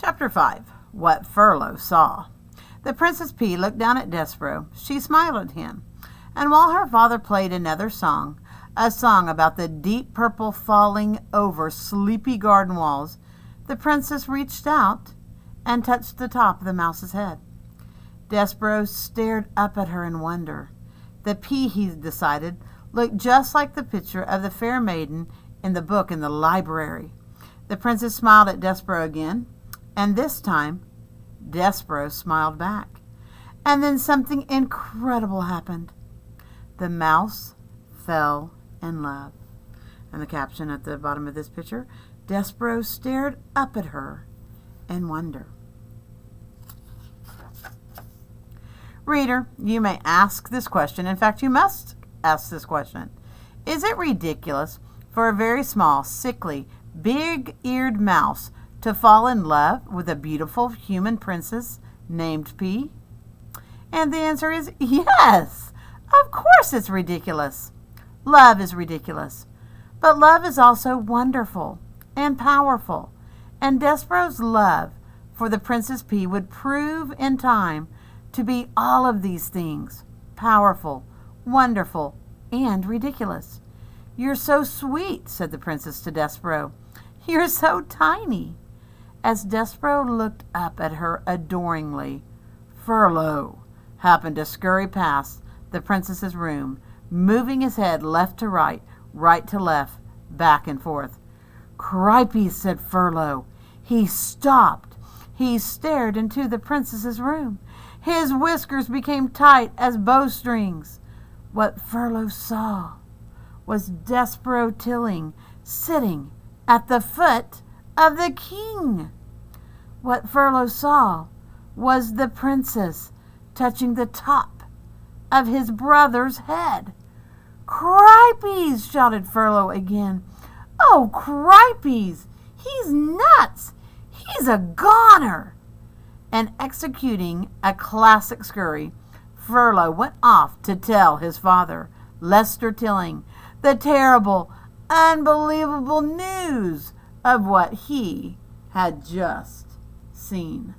Chapter 5. What Furlough Saw. The Princess P looked down at Despero. She smiled at him. And while her father played another song, a song about the deep purple falling over sleepy garden walls, the princess reached out and touched the top of the mouse's head. Despero stared up at her in wonder. The P, he decided, looked just like the picture of the fair maiden in the book in the library. The princess smiled at Despero again, and this time, Despero smiled back. And then something incredible happened. The mouse fell in love. And the caption at the bottom of this picture, Despero stared up at her in wonder. Reader, you may ask this question. In fact, you must ask this question. Is it ridiculous for a very small, sickly, big-eared mouse to fall in love with a beautiful human princess named P? And the answer is yes. Of course it's ridiculous. Love is ridiculous. But love is also wonderful and powerful. And Despereaux's love for the Princess P would prove in time to be all of these things: powerful, wonderful, and ridiculous. "You're so sweet," said the princess to Despero. "You're so tiny." As Despero looked up at her adoringly, Furlough happened to scurry past the princess's room, moving his head left to right, right to left, back and forth. "Cripey," said Furlough. He stopped. He stared into the princess's room. His whiskers became tight as bowstrings. What Furlough saw was Despereaux Tilling sitting at the foot of the king. What Furlough saw was the princess touching the top of his brother's head. "Cripes!" shouted Furlough again. "Oh, cripes! He's nuts! He's a goner!" And executing a classic scurry, Furlough went off to tell his father, Lester Tilling, the terrible, unbelievable news of what he had just seen.